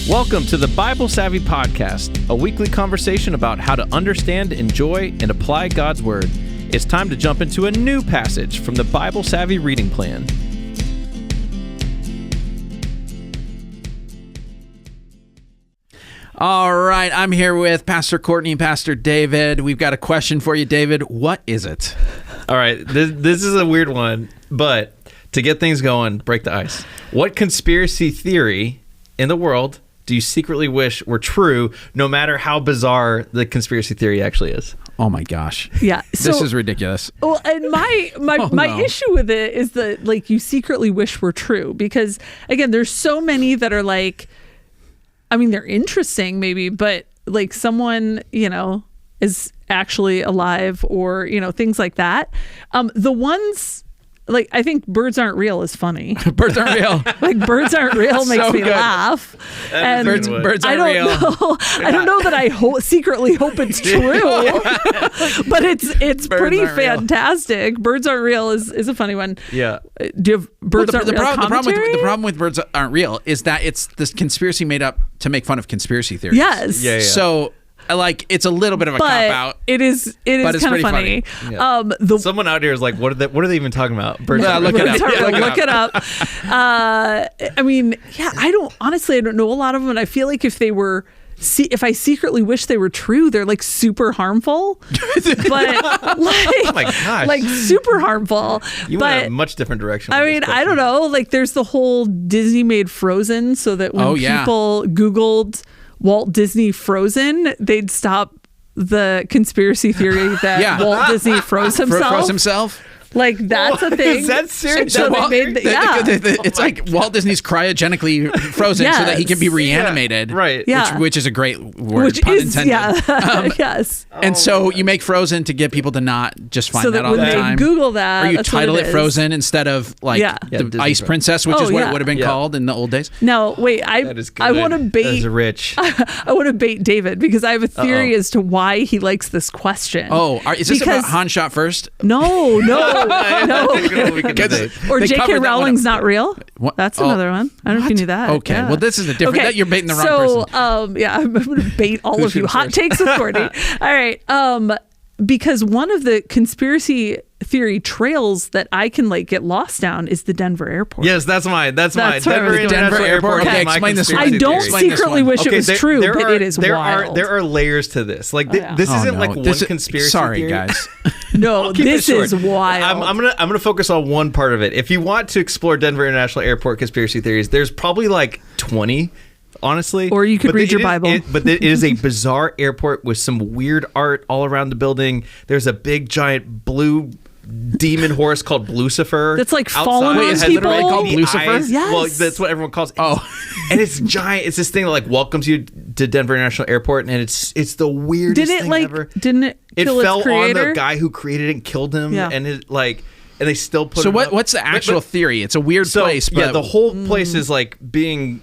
Welcome to the Bible Savvy Podcast, a weekly conversation about how to understand, enjoy, and apply God's Word. It's time to jump into a new passage from the Bible Savvy reading plan. All right, I'm here with Pastor Courtney and Pastor David. We've got a question for you, David. What is it? All right, this is a weird one, but to get things going, break the ice. What conspiracy theory in the world do you secretly wish were true, no matter how bizarre the conspiracy theory actually is? Oh my gosh. Yeah. This is ridiculous. Well, and my issue with it is that, like, you secretly wish were true because, again, there's so many that are like, I mean, they're interesting maybe, but like someone, is actually alive or, things like that. The ones, like, I think birds aren't real is funny. Birds aren't real. Like, birds aren't real makes So me good. laugh. And Birds aren't real. I don't know that I secretly hope it's true, but it's pretty fantastic. Birds aren't real is a funny one. Yeah. Do you have birds aren't real commentary? The problem with birds aren't real is that it's this conspiracy made up to make fun of conspiracy theories. Yes. Yeah. So, like, it's a little bit of a but cop-out. It is kind of funny. Yeah. Someone out here is like, what are they even talking about? Birds look it up. Look it up. I mean, yeah, I don't know a lot of them, and I feel like if I secretly wish they were true, they're like super harmful. But oh my gosh, like super harmful. You went a much different direction. I mean, I don't know. Like, there's the whole Disney made Frozen, so that when people Googled Walt Disney Frozen, they'd stop the conspiracy theory that Walt Disney froze himself. Like, that's a thing. Is that serious? So it's like Walt Disney's cryogenically frozen so that he can be reanimated. Yeah. Right. Yeah. Which is a great word, pun intended. Yeah. Yes. And so you make Frozen to get people to not just find so that all the when time. they Google that, or you that's title what it Frozen instead of like the Disney Ice Princess, which is what it would have been called in the old days. No, wait. I want to bait. That is rich. I want to bait David because I have a theory as to why he likes this question. Oh, is this about Han shot first? No. Or J.K. Rowling's not real. What? That's another one. I don't know if you knew that. Okay, well, this is a different. You're baiting the wrong person. I'm going to bait all of you. Hot takes with Courtney. All right. Because one of the conspiracy theory trails that I can get lost down is the Denver airport. Yes, that's mine. Denver Airport. Okay, explain this one. I don't secretly wish it was true, but it is wild. There are layers to this. Like this isn't like one conspiracy Sorry, theory. Guys. No, this is wild. I'm gonna focus on one part of it. If you want to explore Denver International Airport conspiracy theories, there's probably like 20. Honestly, or you could read your Bible. But it is a bizarre airport with some weird art all around the building. There's a big giant blue demon horse called Lucifer. That's like outside. fallen on it has people. really Called Lucifer? Yes. Well, that's what everyone calls it. Oh, and it's giant. It's this thing that like welcomes you to Denver International Airport, and it's the weirdest thing ever. Didn't it kill it fell its creator? on the guy who created it and killed him, and it like. And they still put. So it up. what's the actual theory? It's a weird place. But the whole place is like being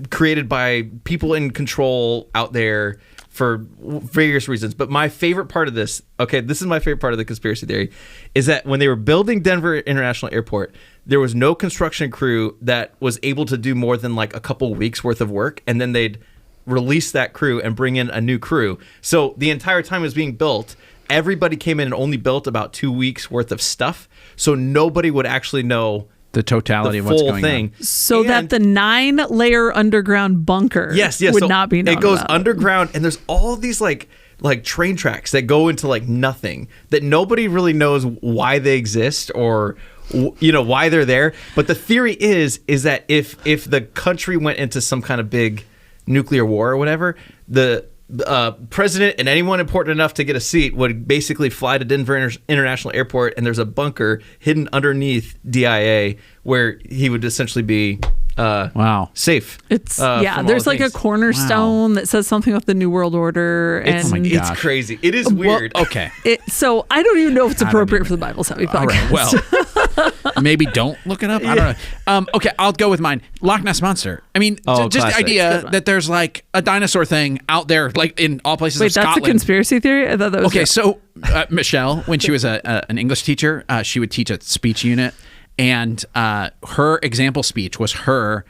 created by people in control out there for various reasons. But my favorite part of this, this is my favorite part of the conspiracy theory, is that when they were building Denver International Airport, there was no construction crew that was able to do more than like a couple weeks worth of work, and then they'd release that crew and bring in a new crew. So the entire time it was being built, everybody came in and only built about 2 weeks worth of stuff, so nobody would actually know the totality of what's going on. So that the 9-layer underground bunker would not be known It goes about. underground, and there's all these like train tracks that go into like nothing that nobody really knows why they exist or why they're there. But the theory is that if the country went into some kind of big nuclear war or whatever, the president and anyone important enough to get a seat would basically fly to Denver International Airport, and there's a bunker hidden underneath DIA where he would essentially be safe. It's there's like a cornerstone that says something about the New World Order, and it's crazy. It is weird. Well, okay. So I don't even know if it's appropriate for the Bible Savvy podcast. All right, well, maybe don't look it up. I don't know. Okay, I'll go with mine. Loch Ness Monster. I mean, just the idea that there's like a dinosaur thing out there, like in all places of Scotland. Wait, that's a conspiracy theory? I thought that was so Michelle, when she was an English teacher, she would teach a speech unit. And her example speech was her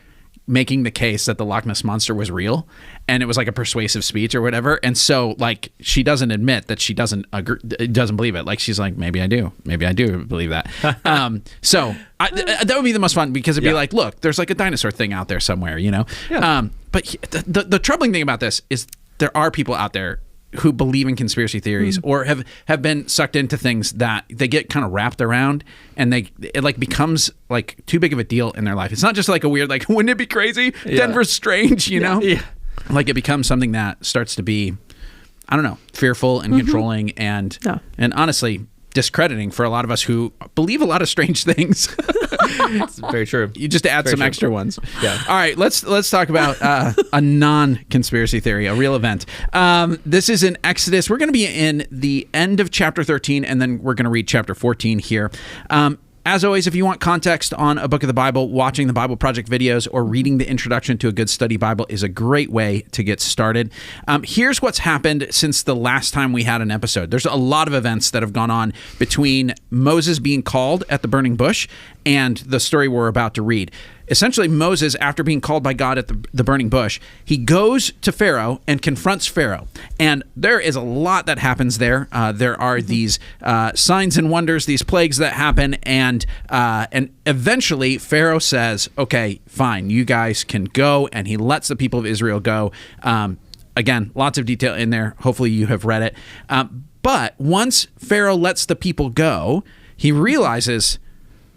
making the case that the Loch Ness Monster was real, and it was like a persuasive speech or whatever. And so like she doesn't admit that she doesn't believe it. Like she's like, maybe I do believe that. So that would be the most fun, because it'd be like, look, there's like a dinosaur thing out there somewhere, you know. But the troubling thing about this is there are people out there who believe in conspiracy theories or have been sucked into things that they get kind of wrapped around, and it like becomes like too big of a deal in their life. It's not just like a weird, like, wouldn't it be crazy? Denver's strange, you know? Yeah. Like it becomes something that starts to be, I don't know, fearful and controlling and honestly discrediting for a lot of us who believe a lot of strange things. It's very true. You just add some extra ones. Yeah. All right, let's talk about a non-conspiracy theory, a real event. This is in Exodus. We're going to be in the end of chapter 13, and then we're going to read chapter 14 here. As always, if you want context on a book of the Bible, watching the Bible Project videos or reading the Introduction to a Good Study Bible is a great way to get started. Here's what's happened since the last time we had an episode. There's a lot of events that have gone on between Moses being called at the burning bush and the story we're about to read. Essentially, Moses, after being called by God at the burning bush, he goes to Pharaoh and confronts Pharaoh. And there is a lot that happens there. There are these signs and wonders, these plagues that happen, and eventually Pharaoh says, okay, fine, you guys can go, and he lets the people of Israel go. Again, lots of detail in there. Hopefully you have read it. But once Pharaoh lets the people go, he realizes,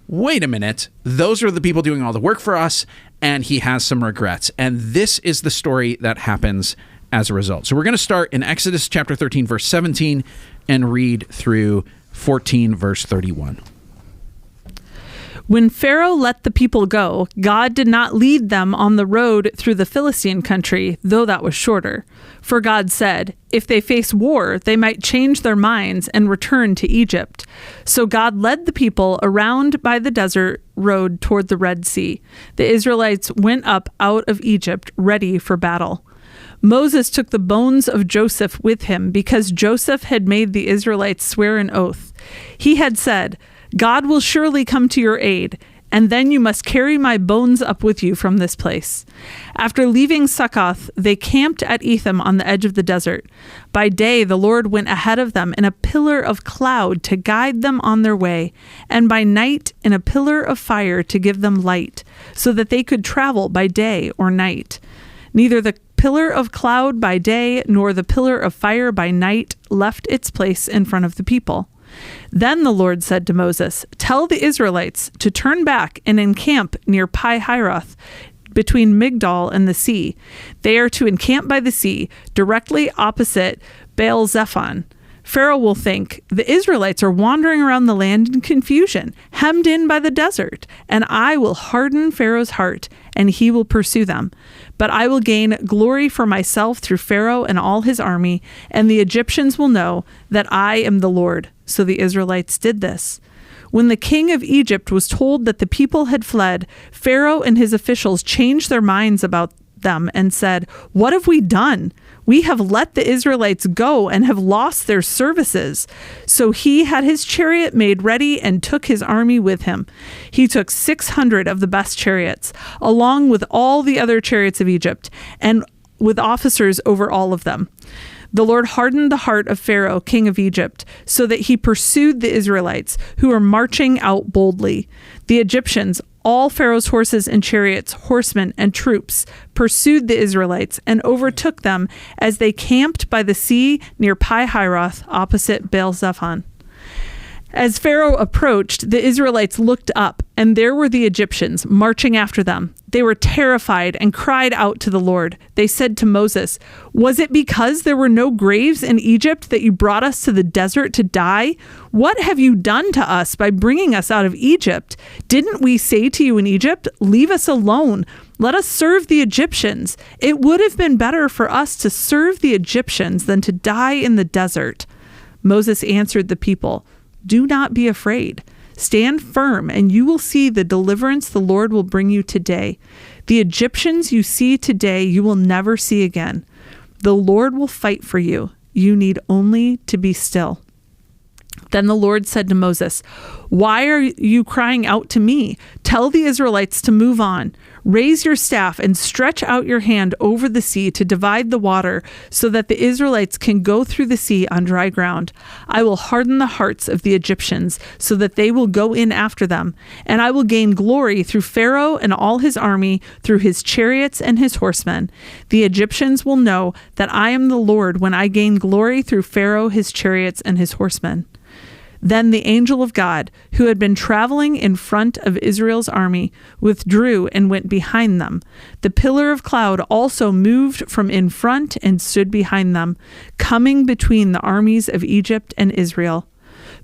wait a minute, those are the people doing all the work for us, and he has some regrets. And this is the story that happens as a result. So we're going to start in Exodus chapter 13, verse 17, and read through 14, verse 31. When Pharaoh let the people go, God did not lead them on the road through the Philistine country, though that was shorter. For God said, if they face war, they might change their minds and return to Egypt. So God led the people around by the desert road toward the Red Sea. The Israelites went up out of Egypt ready for battle. Moses took the bones of Joseph with him because Joseph had made the Israelites swear an oath. He had said, God will surely come to your aid, and then you must carry my bones up with you from this place. After leaving Succoth, they camped at Etham on the edge of the desert. By day, the Lord went ahead of them in a pillar of cloud to guide them on their way, and by night in a pillar of fire to give them light, so that they could travel by day or night. Neither the pillar of cloud by day nor the pillar of fire by night left its place in front of the people. Then the Lord said to Moses, tell the Israelites to turn back and encamp near Pi-Hiroth, between Migdol and the sea. They are to encamp by the sea, directly opposite Baal-Zephon. Pharaoh will think, the Israelites are wandering around the land in confusion, hemmed in by the desert, and I will harden Pharaoh's heart, and he will pursue them. But I will gain glory for myself through Pharaoh and all his army, and the Egyptians will know that I am the Lord. So the Israelites did this. When the king of Egypt was told that the people had fled, Pharaoh and his officials changed their minds about them and said, what have we done? We have let the Israelites go and have lost their services. So he had his chariot made ready and took his army with him. He took 600 of the best chariots, along with all the other chariots of Egypt, and with officers over all of them. The Lord hardened the heart of Pharaoh, king of Egypt, so that he pursued the Israelites, who were marching out boldly. The Egyptians, all Pharaoh's horses and chariots, horsemen and troops, pursued the Israelites and overtook them as they camped by the sea near Pi-Hiroth, opposite Baal-Zephon. As Pharaoh approached, the Israelites looked up, and there were the Egyptians marching after them. They were terrified and cried out to the Lord. They said to Moses, was it because there were no graves in Egypt that you brought us to the desert to die? What have you done to us by bringing us out of Egypt? Didn't we say to you in Egypt, leave us alone? Let us serve the Egyptians. It would have been better for us to serve the Egyptians than to die in the desert. Moses answered the people, do not be afraid. Stand firm, and you will see the deliverance the Lord will bring you today. The Egyptians you see today, you will never see again. The Lord will fight for you. You need only to be still. Then the Lord said to Moses, why are you crying out to me? Tell the Israelites to move on. Raise your staff and stretch out your hand over the sea to divide the water so that the Israelites can go through the sea on dry ground. I will harden the hearts of the Egyptians so that they will go in after them, and I will gain glory through Pharaoh and all his army, through his chariots and his horsemen. The Egyptians will know that I am the Lord when I gain glory through Pharaoh, his chariots, and his horsemen. Then the angel of God, who had been traveling in front of Israel's army, withdrew and went behind them. The pillar of cloud also moved from in front and stood behind them, coming between the armies of Egypt and Israel.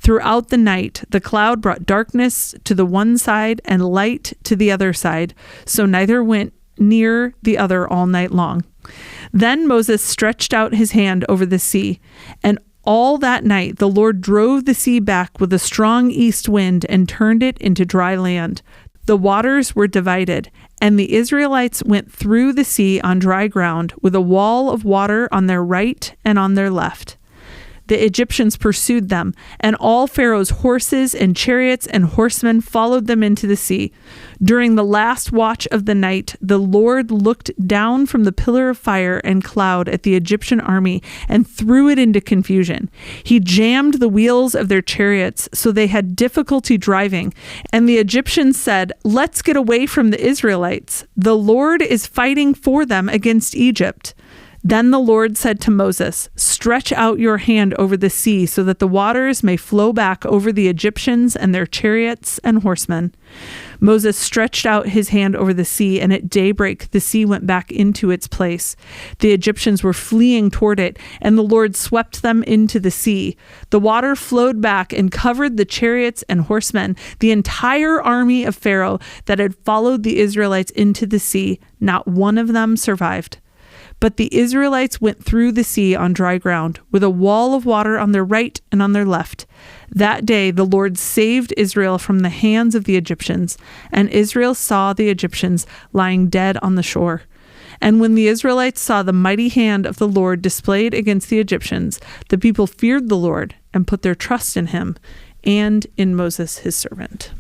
Throughout the night, the cloud brought darkness to the one side and light to the other side, so neither went near the other all night long. Then Moses stretched out his hand over the sea, and all that night the Lord drove the sea back with a strong east wind and turned it into dry land. The waters were divided, and the Israelites went through the sea on dry ground with a wall of water on their right and on their left. The Egyptians pursued them, and all Pharaoh's horses and chariots and horsemen followed them into the sea. During the last watch of the night, the Lord looked down from the pillar of fire and cloud at the Egyptian army and threw it into confusion. He jammed the wheels of their chariots so they had difficulty driving, and the Egyptians said, "Let's get away from the Israelites. The Lord is fighting for them against Egypt." Then the Lord said to Moses, "Stretch out your hand over the sea so that the waters may flow back over the Egyptians and their chariots and horsemen." Moses stretched out his hand over the sea, and at daybreak the sea went back into its place. The Egyptians were fleeing toward it, and the Lord swept them into the sea. The water flowed back and covered the chariots and horsemen, the entire army of Pharaoh that had followed the Israelites into the sea. Not one of them survived. But the Israelites went through the sea on dry ground, with a wall of water on their right and on their left. That day the Lord saved Israel from the hands of the Egyptians, and Israel saw the Egyptians lying dead on the shore. And when the Israelites saw the mighty hand of the Lord displayed against the Egyptians, the people feared the Lord and put their trust in him and in Moses his servant.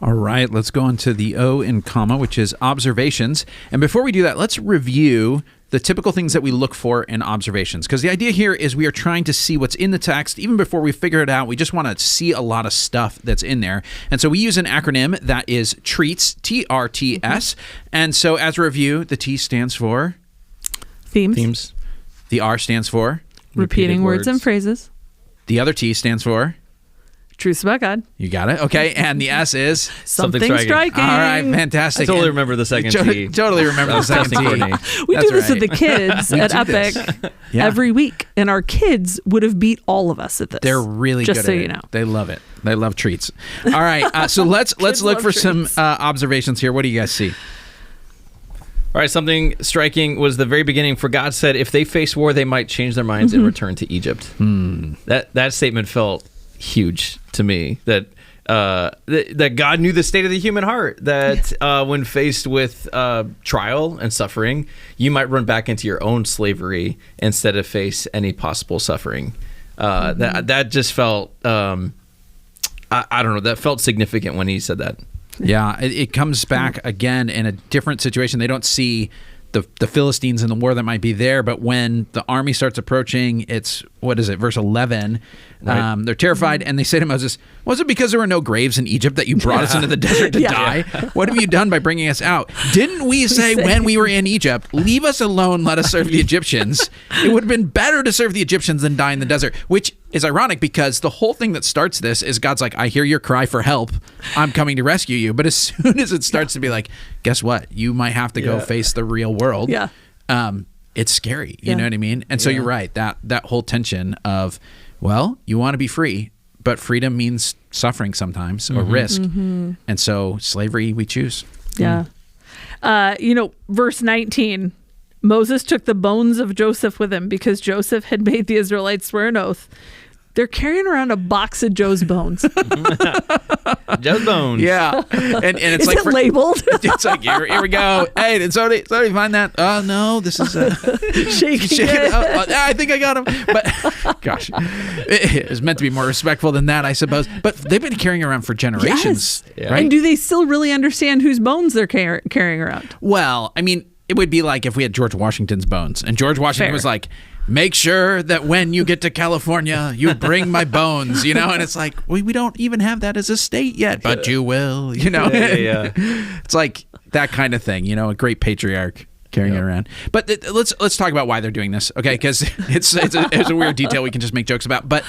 All right, let's go on to the O in comma, which is observations. And before we do that, let's review the typical things that we look for in observations. Because the idea here is we are trying to see what's in the text. Even before we figure it out, we just want to see a lot of stuff that's in there. And so we use an acronym that is TREATS, T-R-T-S. And so as a review, the T stands for? Themes. The R stands for? Repeating words and phrases. The other T stands for? Truths about God. You got it. Okay. And the S is? Something striking. All right. Fantastic. I totally remember the second T. Totally remember the second T. We do this with the kids at Epic every week, and our kids would have beat all of us at this. They're really good at it. Just so you know. They love it. They love treats. All right. So let's look for some observations here. What do you guys see? All right, something striking was the very beginning. For God said, if they face war, they might change their minds and return to Egypt. That statement felt huge to me. That God knew the state of the human heart. That when faced with trial and suffering, you might run back into your own slavery instead of face any possible suffering. That just felt I don't know. That felt significant when he said that. Yeah, it comes back again in a different situation. They don't see the Philistines and the war that might be there, but when the army starts approaching, it's, what is it, verse 11, right. They're terrified, and they say to Moses, was it because there were no graves in Egypt that you brought us into the desert to die? What have you done by bringing us out? Didn't we say when we were in Egypt, leave us alone, let us serve the Egyptians? It would have been better to serve the Egyptians than die in the desert, which is ironic because the whole thing that starts this is God's like, I hear your cry for help. I'm coming to rescue you. But as soon as it starts to be like, guess what? You might have to go face the real world. Yeah. It's scary. You know what I mean? And so you're right. That whole tension of, well, you want to be free, but freedom means suffering sometimes or risk. And so slavery, we choose. Yeah. Verse 19, Moses took the bones of Joseph with him because Joseph had made the Israelites swear an oath. They're carrying around a box of Joe's bones. Joe's bones. Yeah, and it's Is like it labeled? It's like here we go. Hey, did somebody find that? Oh no, this is Shaking it. I think I got him. But gosh, it was meant to be more respectful than that, I suppose. But they've been carrying around for generations, Yes. right? And do they still really understand whose bones they're carrying around? Well, I mean, it would be like if we had George Washington's bones, and George Washington Fair. was like, make sure that when you get to California, you bring my bones, and it's like, we don't even have that as a state yet, but you will, Yeah. It's like that kind of thing, a great patriarch carrying it around. But let's talk about why they're doing this, okay? Because it's a weird detail we can just make jokes about. But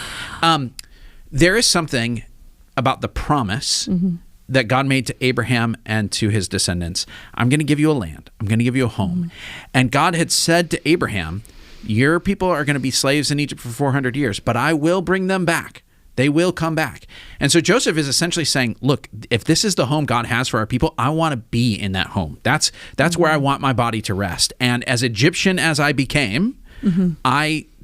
there is something about the promise that God made to Abraham and to his descendants. I'm going to give you a land. I'm going to give you a home. And God had said to Abraham, your people are going to be slaves in Egypt for 400 years, but I will bring them back. They will come back. And so Joseph is essentially saying, look, if this is the home God has for our people, I want to be in that home. That's where I want my body to rest. And as Egyptian as I became,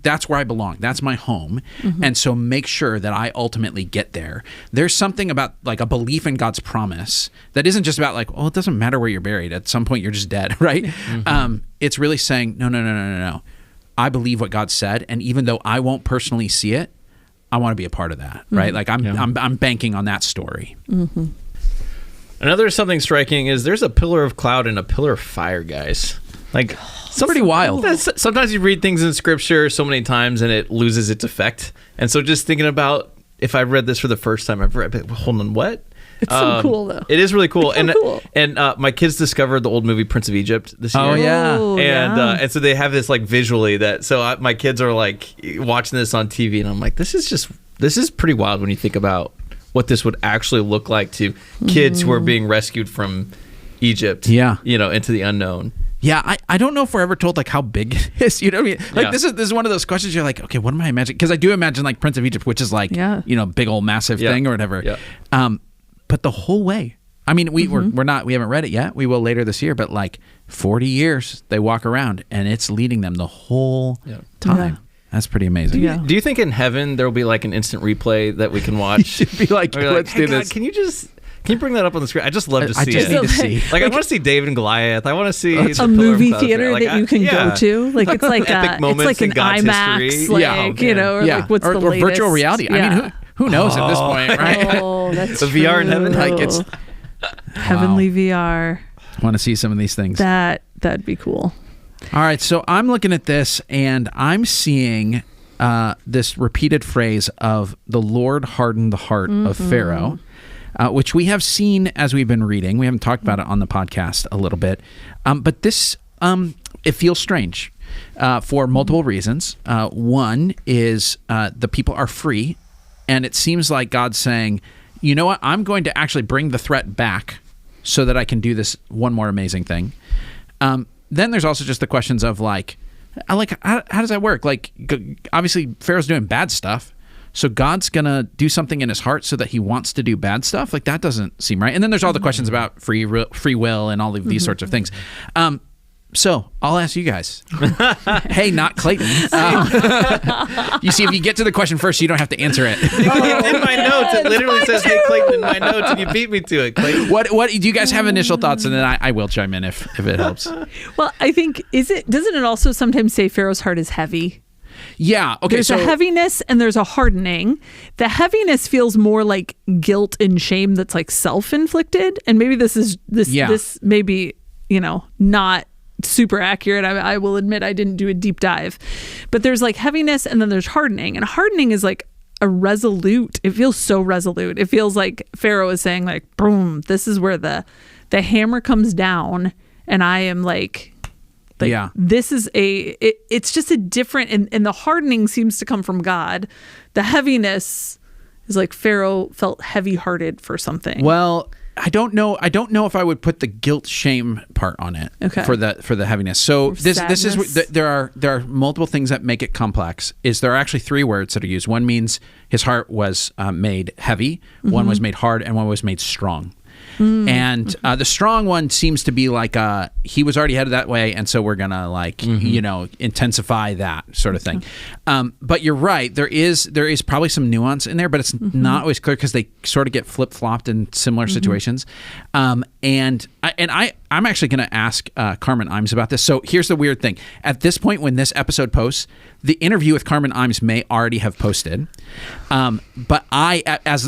that's where I belong. That's my home. And so make sure that I ultimately get there. There's something about like a belief in God's promise that isn't just about like, it doesn't matter where you're buried. At some point, you're just dead, right? It's really saying, no. I believe what God said. And even though I won't personally see it, I want to be a part of that, right? Like I'm banking on that story. Another something striking is there's a pillar of cloud and a pillar of fire, guys. Like, Pretty wild. Sometimes you read things in scripture so many times and it loses its effect. And so just thinking about if I read this for the first time, hold on, what? It's so cool, though. It is really cool. It's so cool. And my kids discovered the old movie Prince of Egypt this year. Oh, yeah. And so they have this like visually that, my kids are like watching this on TV and I'm like, this is pretty wild when you think about what this would actually look like to kids who are being rescued from Egypt, into the unknown. Yeah, I don't know if we're ever told like how big it is. You know what I mean? Like this is one of those questions you're like, okay, what am I imagining? Because I do imagine like Prince of Egypt, which is like big old massive thing or whatever. Yeah. But the whole way, I mean, we haven't read it yet. We will later this year. But like 40 years they walk around and it's leading them the whole time. Yeah. That's pretty amazing. Do you think in heaven there will be like an instant replay that we can watch? It'd be like, let's do this. Can you bring that up on the screen? I just love to see I just it. need to see. Like I want to see David and Goliath. I want to see a movie theater that you can go to. Like it's like epic moments it's like in an God's IMAX, history. like what's the or latest? virtual reality. I mean, who knows at this point, right? Oh, that's the VR in heaven. Like it's heavenly VR. Want to see some of these things. That'd be cool. All right, so I'm looking at this and I'm seeing this repeated phrase of the Lord hardened the heart of Pharaoh, which we have seen as we've been reading. We haven't talked about it on the podcast a little bit, but this it feels strange for multiple reasons. One is the people are free, and it seems like God's saying, you know what, I'm going to actually bring the threat back so that I can do this one more amazing thing. Then there's also just the questions of like how does that work? Like, obviously Pharaoh's doing bad stuff, so God's gonna do something in his heart so that he wants to do bad stuff. Like that doesn't seem right. And then there's all the questions about free will and all of these sorts of things. So I'll ask you guys. Hey, not Clayton. You see, if you get to the question first, you don't have to answer it. In my notes, it literally says, "Hey, Clayton," in my notes, and you beat me to it, Clayton. What do you guys have initial thoughts, and then I will chime in if it helps. Well, I think doesn't it also sometimes say Pharaoh's heart is heavy? Yeah. Okay. There's a heaviness and there's a hardening. The heaviness feels more like guilt and shame that's like self-inflicted, and maybe this may be not super accurate. I will admit I didn't do a deep dive, but there's like heaviness and then there's hardening, and hardening is like a resolute. It feels so resolute. It feels like Pharaoh is saying like, boom, this is where the hammer comes down, and I am like this is it's just a different, and the hardening seems to come from God. The heaviness is like Pharaoh felt heavy-hearted for something. Well, I don't know if I would put the guilt shame part on it for the heaviness. So this is there are multiple things that make it complex. There are actually three words that are used. One means his heart was made heavy, one was made hard, and one was made strong. And the strong one seems to be like he was already headed that way, and so we're gonna intensify that sort of thing. But you're right, there is probably some nuance in there, but it's not always clear because they sort of get flip-flopped in similar situations. And I'm actually going to ask Carmen Imes about this. So here's the weird thing. At this point, when this episode posts, the interview with Carmen Imes may already have posted. But as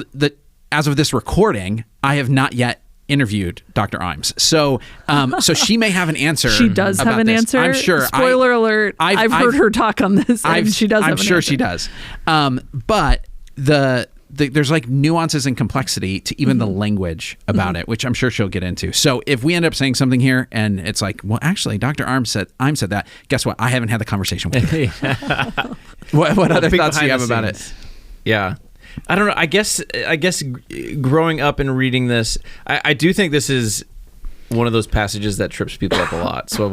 of this recording, I have not yet interviewed Dr. Imes. So she may have an answer. She does have an answer. I'm sure. Spoiler alert. I've heard her talk on this, and she does have an answer. I'm sure she does. But there's like nuances and complexity to even the language about it, which I'm sure she'll get into. So if we end up saying something here and it's like, well, actually, Dr. Imes said that, guess what? I haven't had the conversation with her. What other thoughts do you have about it? Yeah. I don't know. I guess growing up and reading this, I do think this is one of those passages that trips people up a lot. So I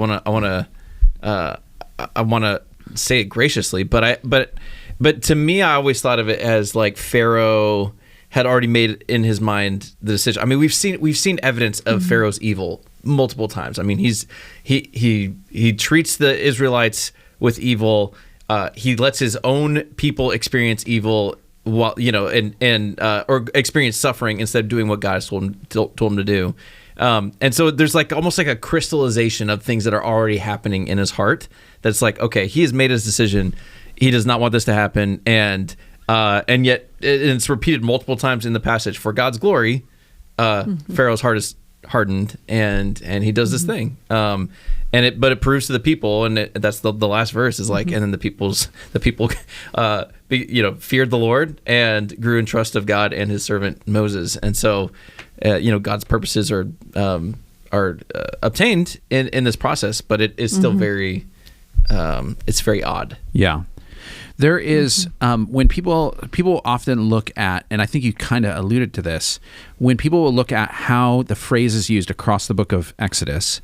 want to say it graciously, but to me, I always thought of it as like Pharaoh had already made in his mind the decision. I mean, we've seen evidence of Pharaoh's evil multiple times. I mean, he treats the Israelites with evil. He lets his own people experience evil, while or experience suffering instead of doing what God has told him to do. And so there's like almost like a crystallization of things that are already happening in his heart. That's like, okay, he has made his decision. He does not want this to happen, and yet it's repeated multiple times in the passage. For God's glory, Pharaoh's heart is hardened, and he does this thing. But it proves to the people, and that's the last verse is like, and then the people feared the Lord and grew in trust of God and His servant Moses, and so God's purposes are obtained in this process, but it is still very it's very odd. Yeah. There is when people often look at, and I think you kind of alluded to this, when people will look at how the phrase is used across the book of Exodus,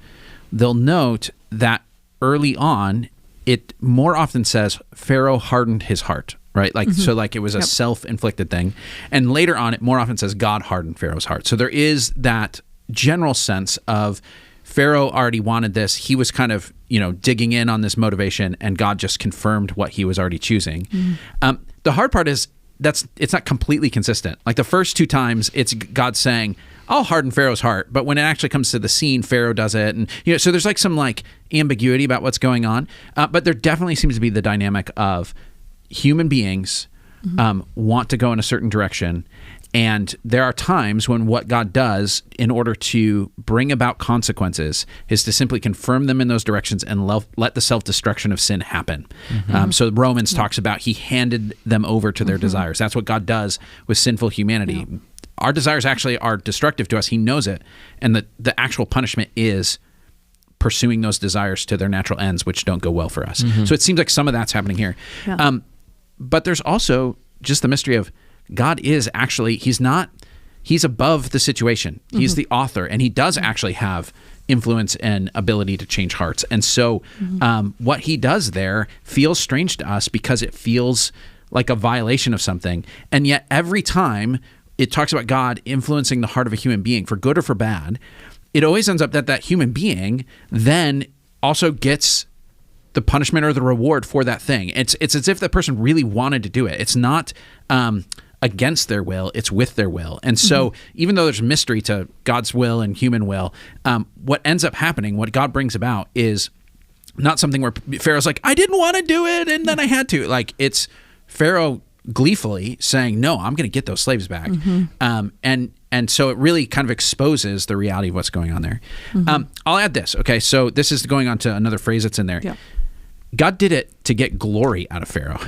they'll note that early on, it more often says Pharaoh hardened his heart, right? Like so, like it was a self-inflicted thing, and later on, it more often says God hardened Pharaoh's heart. So there is that general sense of Pharaoh already wanted this. He was kind of, digging in on this motivation, and God just confirmed what he was already choosing. The hard part is it's not completely consistent. Like the first two times, it's God saying, I'll harden Pharaoh's heart. But when it actually comes to the scene, Pharaoh does it. And, so there's like some like ambiguity about what's going on. But there definitely seems to be the dynamic of human beings want to go in a certain direction. And there are times when what God does in order to bring about consequences is to simply confirm them in those directions and let the self-destruction of sin happen. So Romans talks about he handed them over to their desires. That's what God does with sinful humanity. Yeah. Our desires actually are destructive to us. He knows it. And the actual punishment is pursuing those desires to their natural ends, which don't go well for us. So it seems like some of that's happening here. Yeah. But there's also just the mystery of God is actually, he's above the situation. He's the author, and he does actually have influence and ability to change hearts. And so what he does there feels strange to us because it feels like a violation of something. And yet every time it talks about God influencing the heart of a human being for good or for bad, it always ends up that human being then also gets the punishment or the reward for that thing. It's as if that person really wanted to do it. It's not against their will, it's with their will. And so even though there's mystery to God's will and human will, what ends up happening, what God brings about is not something where Pharaoh's like, I didn't want to do it and then I had to. Like it's Pharaoh gleefully saying, no, I'm going to get those slaves back. And so it really kind of exposes the reality of what's going on there. I'll add this. Okay, so this is going on to another phrase that's in there. Yeah. God did it to get glory out of Pharaoh.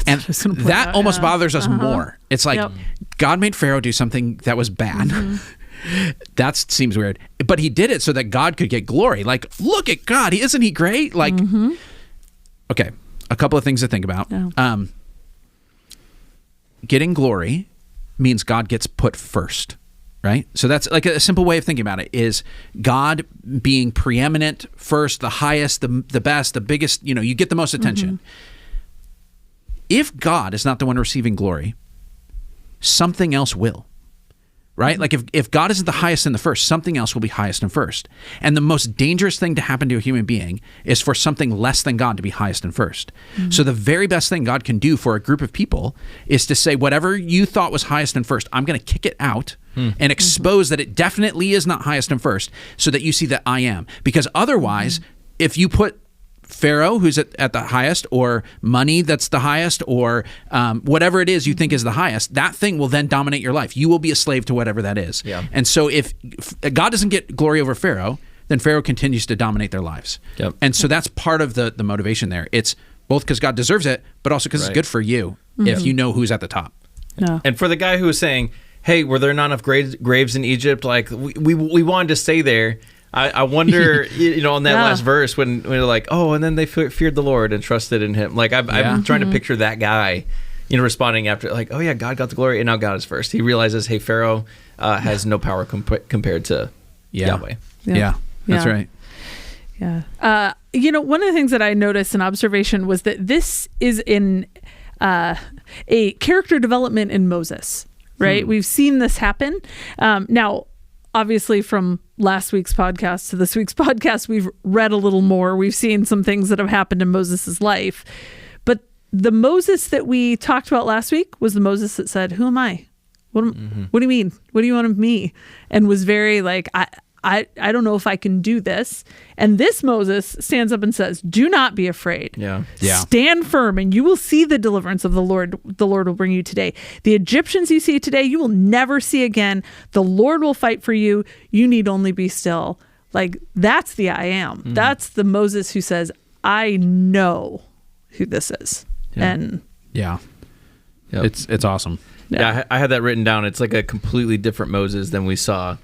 And that almost bothers us more. It's like God made Pharaoh do something that was bad. That seems weird. But he did it so that God could get glory. Like, look at God. Isn't he great? Like, okay, a couple of things to think about. Yeah. Getting glory means God gets put first. Right? So that's like a simple way of thinking about it is God being preeminent first, the highest, the best, the biggest, you get the most attention. If God is not the one receiving glory, something else will. right? Like if God isn't the highest and the first, something else will be highest and first. And the most dangerous thing to happen to a human being is for something less than God to be highest and first. So the very best thing God can do for a group of people is to say, whatever you thought was highest and first, I'm going to kick it out and expose that it definitely is not highest and first, so that you see that I am. Because otherwise, if you put Pharaoh, who's at the highest, or money that's the highest, or whatever it is you think is the highest, that thing will then dominate your life. You will be a slave to whatever that is. Yeah. And so if God doesn't get glory over Pharaoh, then Pharaoh continues to dominate their lives. Yep. And so that's part of the motivation there. It's both because God deserves it, but also because it's good for you if you know who's at the top. No. And for the guy who was saying, hey, were there not enough graves in Egypt? Like, we wanted to stay there. I wonder, on that last verse when they're like, oh, and then they feared the Lord and trusted in him. Like, I'm trying to picture that guy, responding after, like, oh, yeah, God got the glory, and now God is first. He realizes, hey, Pharaoh has no power compared to Yahweh. Yeah, that's right. Yeah. One of the things that I noticed in observation was that this is in a character development in Moses, right? We've seen this happen. Now, obviously, from last week's podcast to this week's podcast, we've read a little more. We've seen some things that have happened in Moses' life. But the Moses that we talked about last week was the Moses that said, who am I? What do you mean? What do you want of me? And was very like, I don't know if I can do this. And this Moses stands up and says, do not be afraid. Yeah. Stand firm and you will see the deliverance of the Lord. The Lord will bring you today. The Egyptians you see today, you will never see again. The Lord will fight for you. You need only be still. Like, that's the I am. That's the Moses who says, I know who this is. Yeah. And Yep. It's awesome. Yeah, I had that written down. It's like a completely different Moses than we saw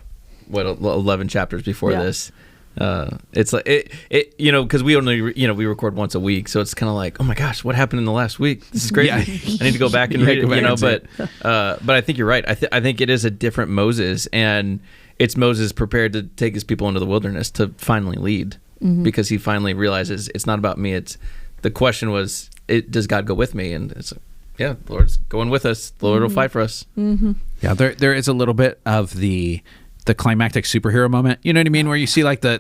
11 chapters before this. It's like it because we only we record once a week, so it's kind of like, oh my gosh, what happened in the last week? This is crazy. I need to go back and read it. But I think you're right. I think it is a different Moses, and it's Moses prepared to take his people into the wilderness to finally lead, because he finally realizes it's not about me. It's the question was, does God go with me? And it's the Lord's going with us. The Lord will fight for us. Yeah, there is a little bit of the climactic superhero moment, you know what I mean, where you see like the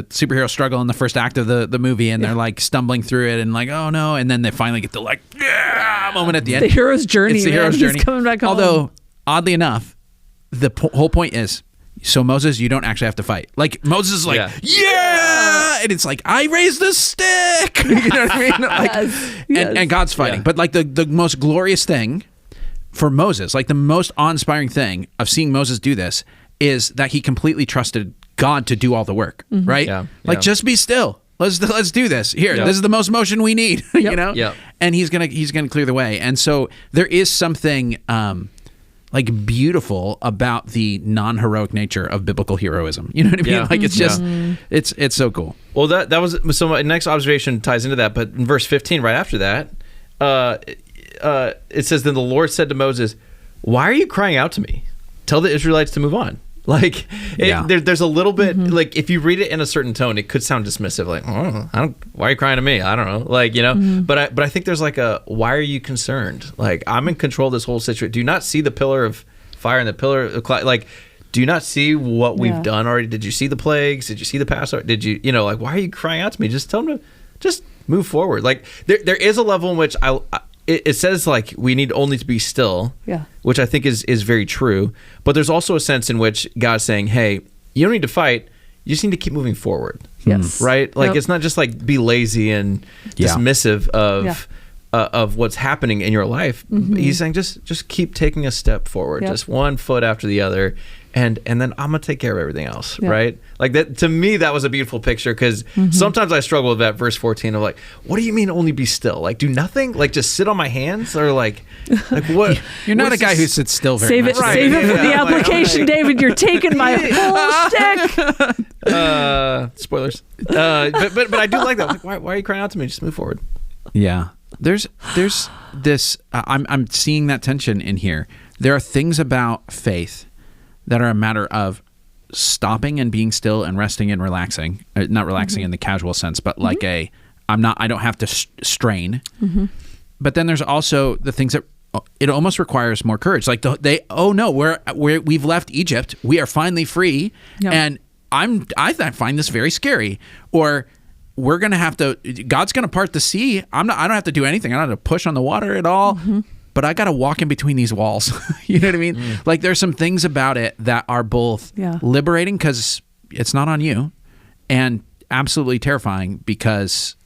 superhero struggle in the first act of the movie, and they're like stumbling through it and like, oh no, and then they finally get the like moment at the end. The hero's journey. It's the hero's journey. He's coming back home. Although oddly enough, the whole point is, so Moses, you don't actually have to fight. Like Moses is like, and it's like, I raised a stick. You know what I mean? Like, and God's fighting. But like the most glorious thing for Moses, like the most awe-inspiring thing of seeing Moses do this, is that he completely trusted God to do all the work, right? Like, just be still. Let's do this. Here, this is the most motion we need, you know? And he's gonna clear the way. And so there is something like beautiful about the non-heroic nature of biblical heroism. You know what I mean? Like, it's just it's so cool. Well, that was so. My next observation ties into that, but in verse 15, right after that, it says, "Then the Lord said to Moses, 'Why are you crying out to me? Tell the Israelites to move on.'" Like, there's a little bit, like, if you read it in a certain tone, it could sound dismissive, like, oh, why are you crying to me? I don't know, like, but I think there's like why are you concerned? Like, I'm in control of this whole situation. Do you not see the pillar of fire and the pillar of cloud? Like, do you not see what we've done already? Did you see the plagues? Did you see the Passover? Did you, like, why are you crying out to me? Just tell them to just move forward. Like, there is a level in which it says, like, we need only to be still, which I think is very true. But there's also a sense in which God's saying, hey, you don't need to fight. You just need to keep moving forward. Yes. Right? Like, it's not just like be lazy and dismissive of what's happening in your life. He's saying just keep taking a step forward, just one foot after the other. And then I'm gonna take care of everything else, right? Like, that, to me, that was a beautiful picture, because sometimes I struggle with that verse 14 of like, what do you mean only be still? Like, do nothing? Like, just sit on my hands? Or like what? You're not a guy who sits still very much. Save it for the application, David. You're taking my whole stick. Spoilers. But I do like that. Like, why are you crying out to me? Just move forward. Yeah. There's this. I'm seeing that tension in here. There are things about faith that are a matter of stopping and being still and resting and relaxing. Not relaxing in the casual sense, but like I don't have to strain. But then there's also the things that it almost requires more courage. Like oh no, we've left Egypt. We are finally free. Yep. And I find this very scary. Or we're going to have to, God's going to part the sea. I don't have to do anything. I don't have to push on the water at all. Mm-hmm. But I got to walk in between these walls. You know what I mean? Like there's some things about it that are both liberating because it's not on you, and absolutely terrifying because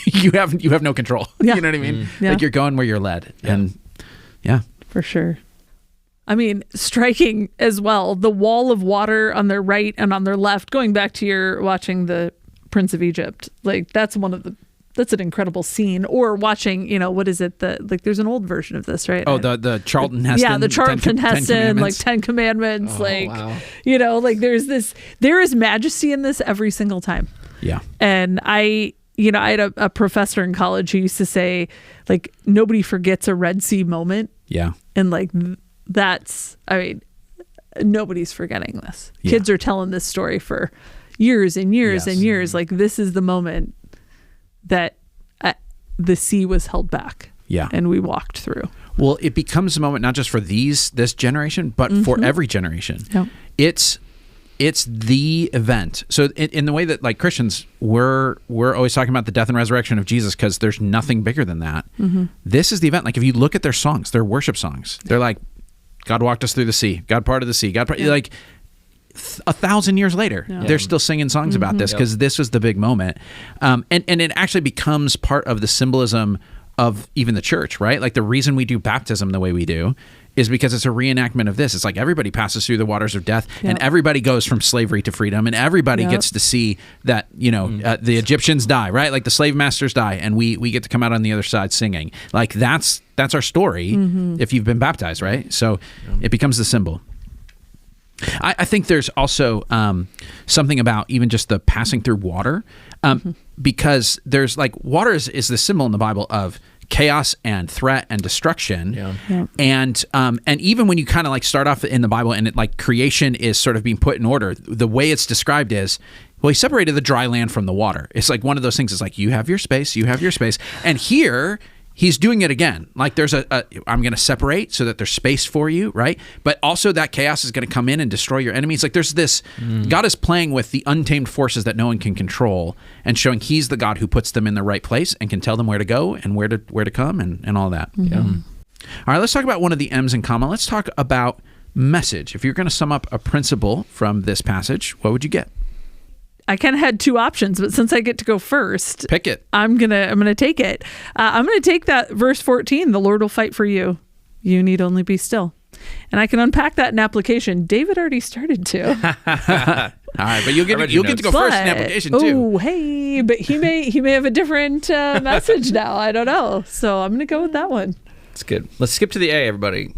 you have no control. You know what I mean? Like you're going where you're led. And for sure. I mean, striking as well, the wall of water on their right and on their left, going back to your watching the Prince of Egypt, like that's an incredible scene. Or watching, what is it? There's an old version of this, right? Oh, the Charlton Heston. Yeah, the Charlton Heston, like 10 Commandments. Wow. There is majesty in this every single time. Yeah. And I had a professor in college who used to say, like, nobody forgets a Red Sea moment. Yeah. And like, nobody's forgetting this. Yeah. Kids are telling this story for years and years and years. Like, this is the moment that the sea was held back. Yeah. And we walked through. Well, it becomes a moment not just for this generation, but for every generation. Yep. It's the event. So in the way that, like, Christians, we're always talking about the death and resurrection of Jesus because there's nothing bigger than that. Mm-hmm. This is the event. Like, if you look at their songs, their worship songs, they're like, God walked us through the sea. God parted the sea. Like 1,000 years later, they're still singing songs about this because this was the big moment. And it actually becomes part of the symbolism of even the church, right? Like the reason we do baptism the way we do is because it's a reenactment of this. It's like everybody passes through the waters of death and everybody goes from slavery to freedom, and everybody gets to see that, the Egyptians die, right? Like the slave masters die, and we get to come out on the other side singing. Like that's our story if you've been baptized, right? So it becomes the symbol. I think there's also something about even just the passing through water, because there's like water is the symbol in the Bible of chaos and threat and destruction. And even when you kind of like start off in the Bible and it like creation is sort of being put in order, the way it's described is, well, he separated the dry land from the water. It's like one of those things. It's like you have your space, and here he's doing it again. Like there's I'm going to separate so that there's space for you, right? But also that chaos is going to come in and destroy your enemies. Like there's this, God is playing with the untamed forces that no one can control and showing he's the God who puts them in the right place and can tell them where to go and where to come and all that. All right, let's talk about one of the M's in common. Let's talk about message. If you're going to sum up a principle from this passage, what would you get? I kind of had two options, but since I get to go first, pick it. I'm gonna take it. I'm gonna take that verse 14. The Lord will fight for you. You need only be still. And I can unpack that in application. David already started to. All right, but you'll get to go first in application too. Oh, hey, but he may have a different message now. I don't know. So I'm gonna go with that one. It's good. Let's skip to the A, everybody.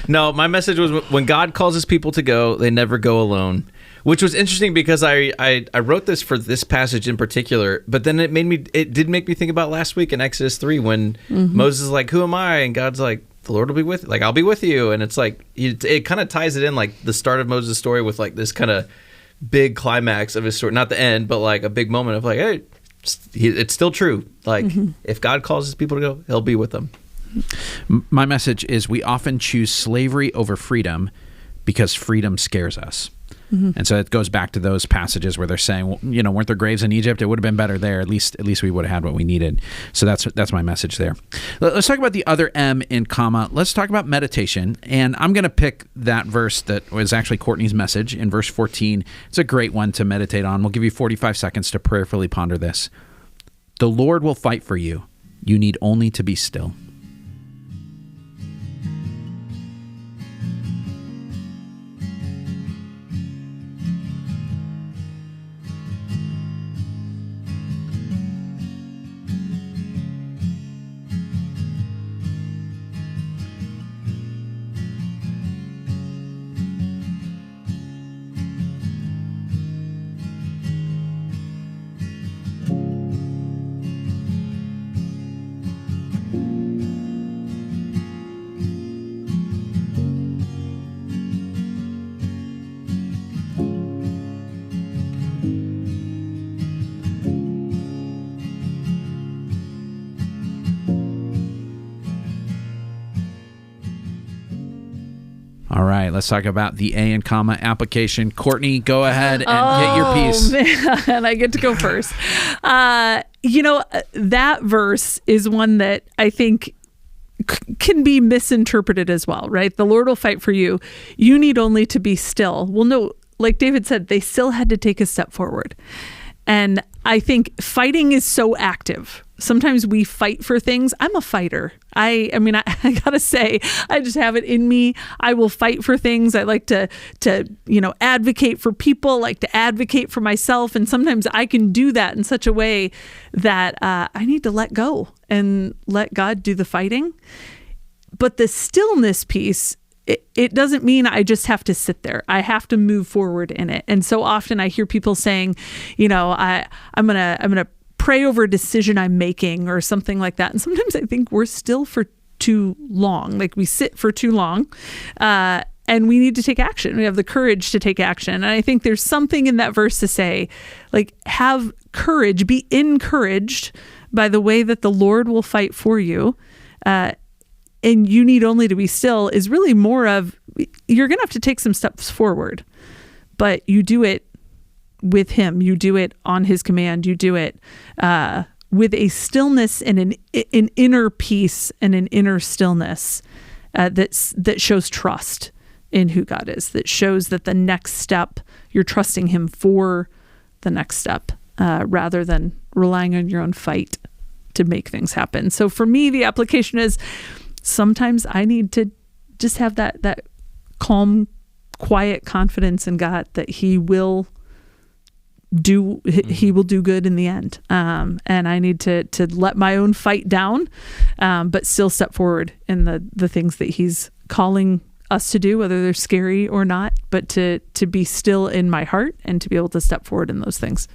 No, my message was when God calls his people to go, they never go alone. Which was interesting because I wrote this for this passage in particular, but then it did make me think about last week in Exodus 3 when Moses is like, who am I? And God's like, the Lord will be with you. Like, I'll be with you. And it's like, it kind of ties it in like the start of Moses' story with like this kind of big climax of his story. Not the end, but like a big moment of like, hey, it's still true. Like if God calls his people to go, he'll be with them. My message is we often choose slavery over freedom because freedom scares us. And so it goes back to those passages where they're saying, well, weren't there graves in Egypt? It would have been better there. At least we would have had what we needed. So that's my message there. Let's talk about the other M in comma. Let's talk about meditation. And I'm going to pick that verse that was actually Courtney's message in verse 14. It's a great one to meditate on. We'll give you 45 seconds to prayerfully ponder this. The Lord will fight for you. You need only to be still. All right, let's talk about the A and comma application. Courtney, go ahead and get your piece. Man, I get to go first. That verse is one that I think can be misinterpreted as well, right? The Lord will fight for you. You need only to be still. Well, no, like David said, they still had to take a step forward. And I think fighting is so active. Sometimes we fight for things. I'm a fighter. I gotta say, I just have it in me. I will fight for things. I like to advocate for people, like to advocate for myself. And sometimes I can do that in such a way that I need to let go and let God do the fighting. But the stillness piece, it doesn't mean I just have to sit there. I have to move forward in it. And so often I hear people saying, I'm gonna pray over a decision I'm making or something like that. And sometimes I think we're still for too long. Like we sit for too long, and we need to take action. We have the courage to take action. And I think there's something in that verse to say, like, have courage, be encouraged by the way that the Lord will fight for you. And you need only to be still is really more of, you're going to have to take some steps forward, but you do it with him. You do it on his command. You do it with a stillness and an inner peace and an inner stillness that shows trust in who God is, that shows that the next step, you're trusting him for the next step rather than relying on your own fight to make things happen. So for me, the application is, sometimes I need to just have that calm, quiet confidence in God that he will do good in the end. And I need to let my own fight down, but still step forward in the things that he's calling us to do, whether they're scary or not, but to be still in my heart and to be able to step forward in those things.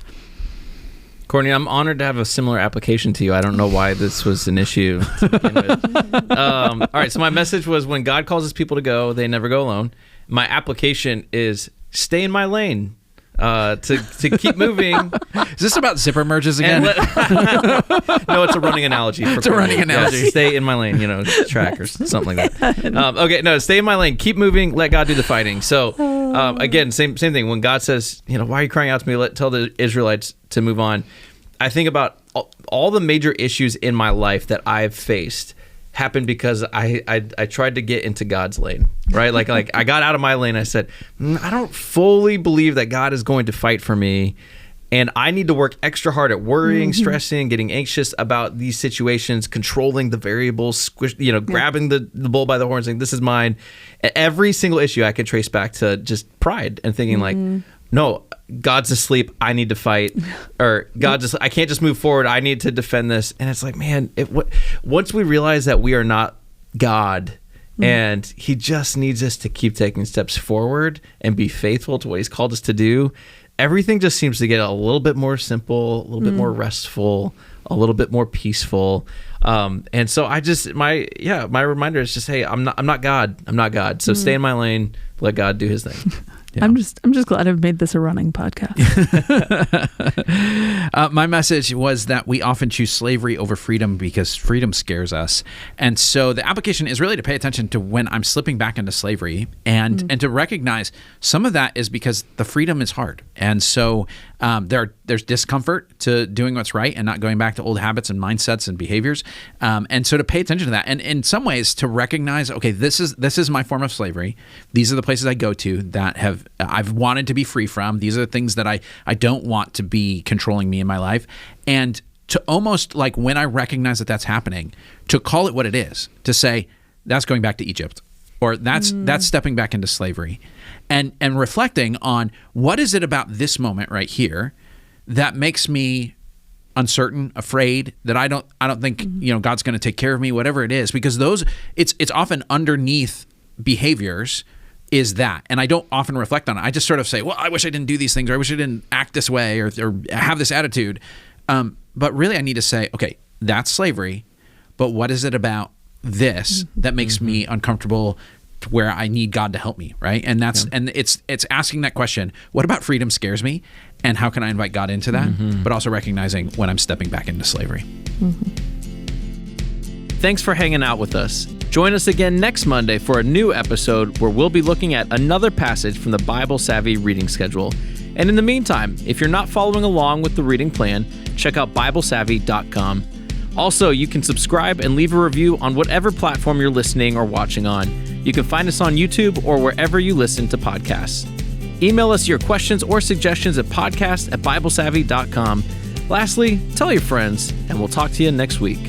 Courtney, I'm honored to have a similar application to you. I don't know why this was an issue to begin with. All right, so my message was, when God calls his people to go, they never go alone. My application is stay in my lane, to keep moving. Is this about zipper merges again? No, it's a running analogy. It's a running analogy. Yes, stay in my lane, track or something like that. Stay in my lane. Keep moving. Let God do the fighting. So again, same thing. When God says, why are you crying out to me? Tell the Israelites to move on. I think about all the major issues in my life that I've faced happened because I tried to get into God's lane, right? Like I got out of my lane. I said, I don't fully believe that God is going to fight for me, and I need to work extra hard at worrying, stressing, getting anxious about these situations, controlling the variables, grabbing the bull by the horns, saying, this is mine. Every single issue I can trace back to just pride and thinking like, no, God's asleep, I need to fight, or I can't just move forward, I need to defend this. And it's like, man, once we realize that we are not God, and he just needs us to keep taking steps forward and be faithful to what he's called us to do, everything just seems to get a little bit more simple, a little bit more restful, a little bit more peaceful. And so my reminder is just, hey, I'm not God. So stay in my lane, let God do his thing. Yeah. I'm just glad I've made this a running podcast. My message was that we often choose slavery over freedom because freedom scares us. And so the application is really to pay attention to when I'm slipping back into slavery and to recognize some of that is because the freedom is hard. And so there's discomfort to doing what's right and not going back to old habits and mindsets and behaviors. And so to pay attention to that, and in some ways to recognize, okay, this is my form of slavery. These are the places I go to that I've wanted to be free from. These are the things that I don't want to be controlling me in my life. And to almost like when I recognize that that's happening, to call it what it is, to say, that's going back to Egypt, or that's stepping back into slavery. And reflecting on what is it about this moment right here that makes me uncertain, afraid, that I don't think God's going to take care of me, whatever it is, because it's often underneath behaviors is that, and I don't often reflect on it. I just sort of say, well, I wish I didn't do these things, or I wish I didn't act this way, or have this attitude. But really, I need to say, okay, that's slavery, but what is it about this that makes me uncomfortable, to where I need God to help me, right? And and it's asking that question, what about freedom scares me, and how can I invite God into that? But also recognizing when I'm stepping back into slavery. Thanks for hanging out with us. Join us again next Monday for a new episode where we'll be looking at another passage from the Bible Savvy reading schedule. And in the meantime, if you're not following along with the reading plan, check out BibleSavvy.com. Also, you can subscribe and leave a review on whatever platform you're listening or watching on. You can find us on YouTube or wherever you listen to podcasts. Email us your questions or suggestions at podcast@BibleSavvy.com. Lastly, tell your friends, and we'll talk to you next week.